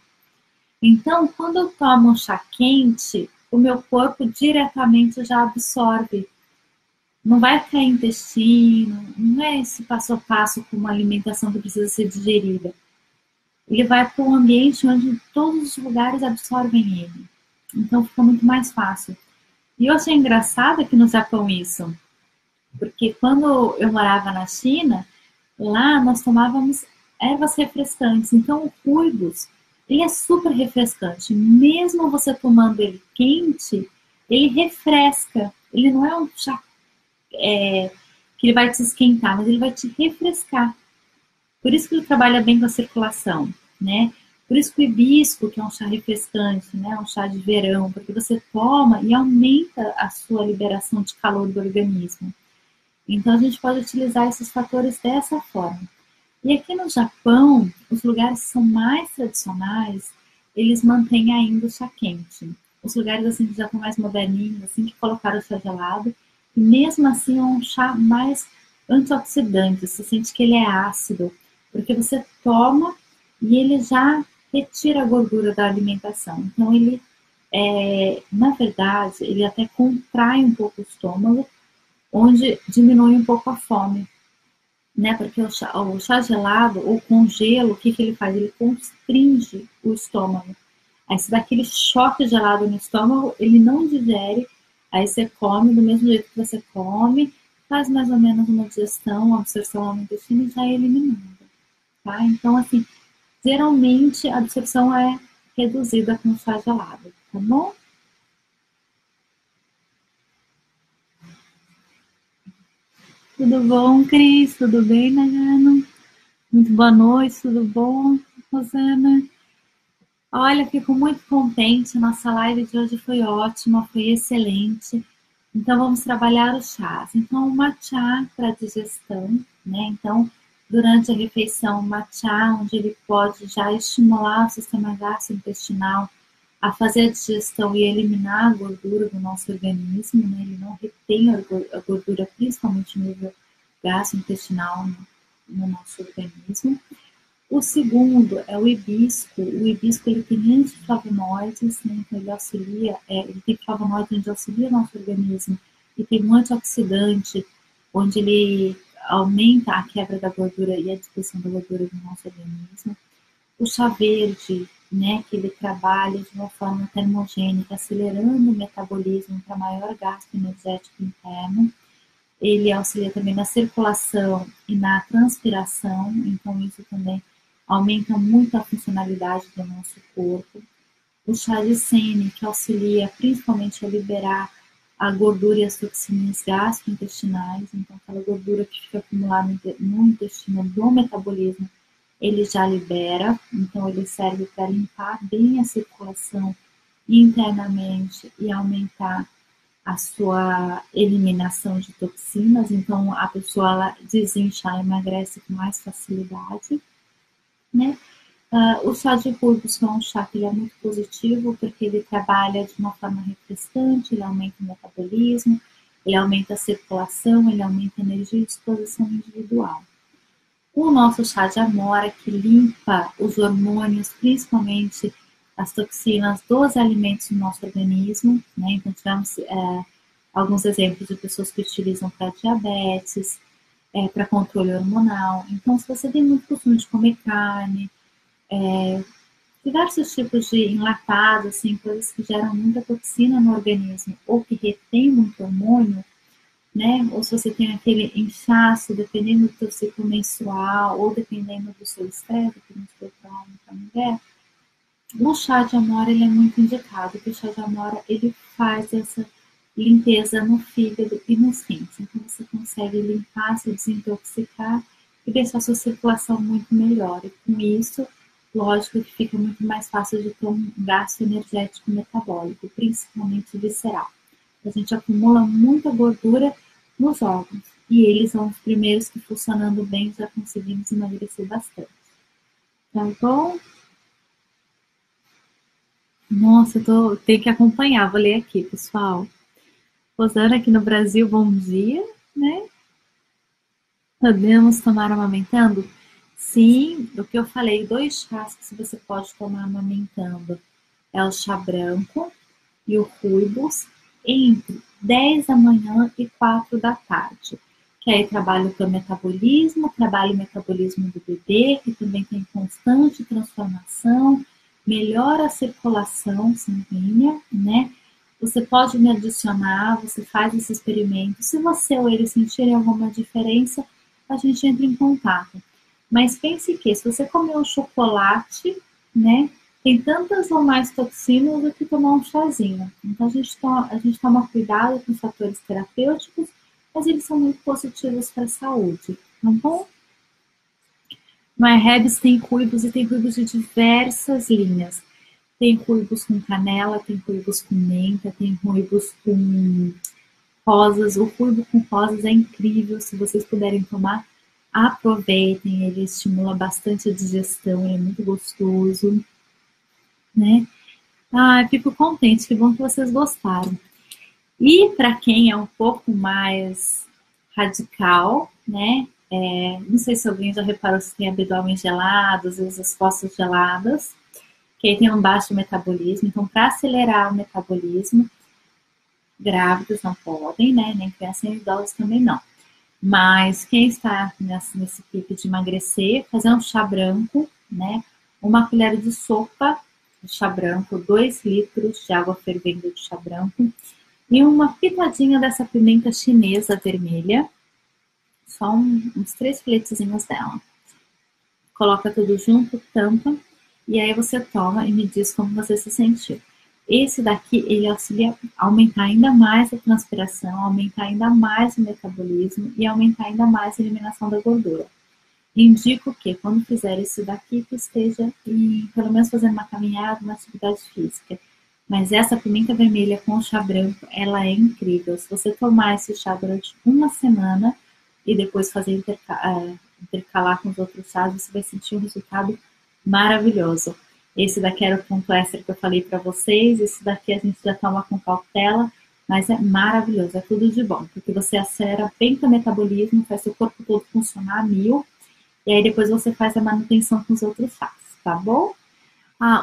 Então, quando eu tomo um chá quente, o meu corpo diretamente já absorve. Não vai cair intestino, não é esse passo a passo com uma alimentação que precisa ser digerida. Ele vai para um ambiente onde todos os lugares absorvem ele. Então fica muito mais fácil. E eu achei engraçado aqui no Japão isso, porque quando eu morava na China, lá nós tomávamos ervas refrescantes. Então o rooibos, ele é super refrescante. Mesmo você tomando ele quente, ele refresca. Ele não é um chá que ele vai te esquentar, mas ele vai te refrescar. Por isso que ele trabalha bem com a circulação, né? Por isso que o hibisco, que é um chá refrescante, né? Um chá de verão, porque você toma e aumenta a sua liberação de calor do organismo. Então a gente pode utilizar esses fatores dessa forma. E aqui no Japão, os lugares que são mais tradicionais, eles mantêm ainda o chá quente. Os lugares assim que já estão mais moderninhos, assim que colocaram o chá gelado, e mesmo assim é um chá mais antioxidante, você sente que ele é ácido, porque você toma e ele já retira a gordura da alimentação. Então, ele, na verdade, ele até contrai um pouco o estômago, onde diminui um pouco a fome, né? Porque o chá gelado ou com gelo, o que, que ele faz? Ele constringe o estômago. Aí você dá aquele choque gelado no estômago, ele não digere, aí você come do mesmo jeito que você come, faz mais ou menos uma digestão, uma absorção no intestino e já é eliminado, tá? Então, assim, geralmente a absorção é reduzida com chá gelado, tá bom? Tudo bom, Cris? Tudo bem, Nagano? Muito boa noite, tudo bom, Rosana? Olha, fico muito contente. Nossa live de hoje foi ótima, foi excelente. Então, vamos trabalhar os chás. Então, o matcha para digestão, né? Então, durante a refeição, o matcha, onde ele pode já estimular o sistema gastrointestinal a fazer a digestão e eliminar a gordura do nosso organismo, né? Ele não retém a gordura, principalmente no nível gastrointestinal no nosso organismo. O segundo é o hibisco. O hibisco ele tem antiflavonoides, né? Então ele auxilia, ele tem flavonoides onde auxilia o nosso organismo e tem um antioxidante onde ele aumenta a quebra da gordura e a dispersão da gordura do nosso organismo. O chá verde, né, que ele trabalha de uma forma termogênica, acelerando o metabolismo para maior gasto energético interno. Ele auxilia também na circulação e na transpiração, então isso também aumenta muito a funcionalidade do nosso corpo. O chá de sene, que auxilia principalmente a liberar a gordura e as toxinas gastrointestinais, então aquela gordura que fica acumulada no intestino do metabolismo, ele já libera, então ele serve para limpar bem a circulação internamente e aumentar a sua eliminação de toxinas, então a pessoa ela desincha, ela emagrece com mais facilidade, né? O chá de rubus é um chá que ele é muito positivo, porque ele trabalha de uma forma refrescante, ele aumenta o metabolismo, ele aumenta a circulação, ele aumenta a energia e disposição individual. O nosso chá de amora, que limpa os hormônios, principalmente as toxinas dos alimentos no nosso organismo, né? Então, tivemos alguns exemplos de pessoas que utilizam para diabetes, para controle hormonal. Então, se você tem muito costume de comer carne, diversos tipos de enlatados, assim, coisas que geram muita toxina no organismo ou que retém muito hormônio, né? Ou se você tem aquele inchaço, dependendo do seu ciclo menstrual ou dependendo do seu estresse, dependendo do seu trauma para a mulher, o chá de amora ele é muito indicado, porque o chá de amora ele faz essa limpeza no fígado e nos rins. Então você consegue limpar, se desintoxicar e deixar a sua circulação muito melhor. E com isso, lógico que fica muito mais fácil de ter um gasto energético metabólico, principalmente visceral. A gente acumula muita gordura nos órgãos e eles são os primeiros que, funcionando bem, já conseguimos emagrecer bastante. Tá bom? Nossa, tenho que acompanhar, vou ler aqui, pessoal. Rosana, aqui no Brasil, bom dia, né? Podemos tomar amamentando? Sim, do que eu falei, 2 chás que você pode tomar amamentando. É o chá branco e o rooibos entre 10 da manhã e 4 da tarde. Que aí trabalha o teu metabolismo, trabalha o metabolismo do bebê, que também tem constante transformação, melhora a circulação sanguínea, né? Você pode me adicionar, você faz esse experimento. Se você ou ele sentirem alguma diferença, a gente entra em contato. Mas pense que se você comer um chocolate, né, tem tantas ou mais toxinas do que tomar um chazinho. Então a gente toma cuidado com os fatores terapêuticos, mas eles são muito positivos para a saúde, tá bom? No iHabs tem ruibos e tem ruibos de diversas linhas. Tem ruibos com canela, tem ruibos com menta, tem ruibos com rosas. O ruibo com rosas é incrível, se vocês puderem tomar, aproveitem, ele estimula bastante a digestão, ele é muito gostoso, né? Fico contente, que bom que vocês gostaram. E para quem é um pouco mais radical, né? Não sei se alguém já reparou se tem abdômen gelado, às vezes as costas geladas, que aí tem um baixo metabolismo. Então, para acelerar o metabolismo, grávidos não podem, né? Nem crianças nem idosos também não. Mas quem está nesse pique de emagrecer, fazer um chá branco, né? Uma colher de sopa de chá branco, 2 litros de água fervendo de chá branco e uma pitadinha dessa pimenta chinesa vermelha, só uns 3 filetezinhos dela. Coloca tudo junto, tampa, e aí você toma e me diz como você se sentiu. Esse daqui, ele auxilia a aumentar ainda mais a transpiração, aumentar ainda mais o metabolismo e aumentar ainda mais a eliminação da gordura. Indico que, quando fizer isso daqui, que esteja, pelo menos fazendo uma caminhada, uma atividade física. Mas essa pimenta vermelha com chá branco, ela é incrível. Se você tomar esse chá durante uma semana e depois fazer intercalar com os outros chás, você vai sentir um resultado maravilhoso. Esse daqui era o ponto extra que eu falei para vocês. Esse daqui a gente já toma com cautela, mas é maravilhoso, é tudo de bom, porque você acelera bem o metabolismo, faz seu corpo todo funcionar a mil, e aí depois você faz a manutenção com os outros chás, tá bom?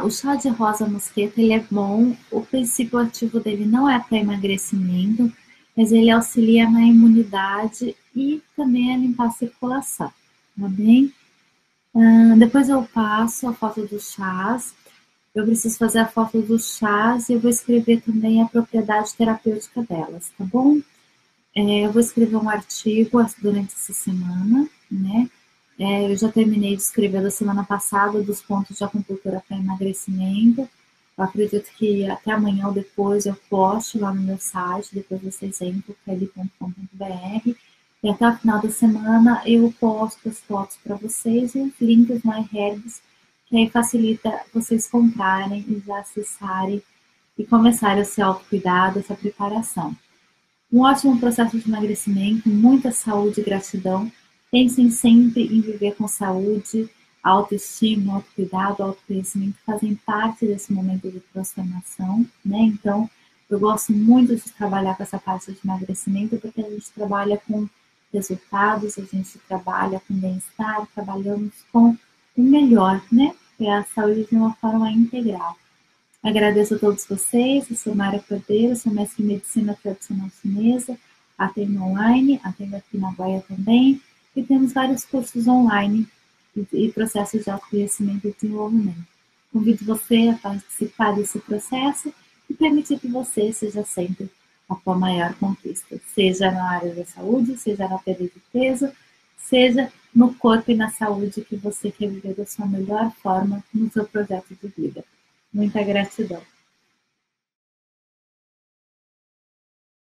O chá de rosa mosqueta, ele é bom, o princípio ativo dele não é para emagrecimento, mas ele auxilia na imunidade e também a limpar a circulação, tá bem? Depois eu passo a foto dos chás, eu preciso fazer a foto dos chás e eu vou escrever também a propriedade terapêutica delas, tá bom? Eu vou escrever um artigo durante essa semana, né? Eu já terminei de escrever da semana passada dos pontos de acupuntura para emagrecimento. Eu acredito que até amanhã ou depois eu poste lá no meu site, depois vocês entram, kelly.com.br. E até o final da semana eu posto as fotos para vocês e os links no iHerbs, que aí facilita vocês comprarem e já acessarem e começarem o seu autocuidado, essa preparação. Um ótimo processo de emagrecimento, muita saúde e gratidão. Pensem sempre em viver com saúde, autoestima, autocuidado, autoconhecimento fazem parte desse momento de transformação, né? Então, eu gosto muito de trabalhar com essa parte de emagrecimento, porque a gente trabalha com resultados, a gente trabalha com bem-estar, trabalhamos com o melhor, né? Que é a saúde de uma forma integral. Agradeço a todos vocês, eu sou Mara Cordeiro, sou mestre em Medicina Tradicional Chinesa, atendo online, atendo aqui na Bahia também, e temos vários cursos online e processos de autoconhecimento e desenvolvimento. Convido você a participar desse processo e permitir que você seja sempre a sua maior conquista, seja na área da saúde, seja na perda de peso, seja no corpo e na saúde que você quer viver da sua melhor forma no seu projeto de vida. Muita gratidão.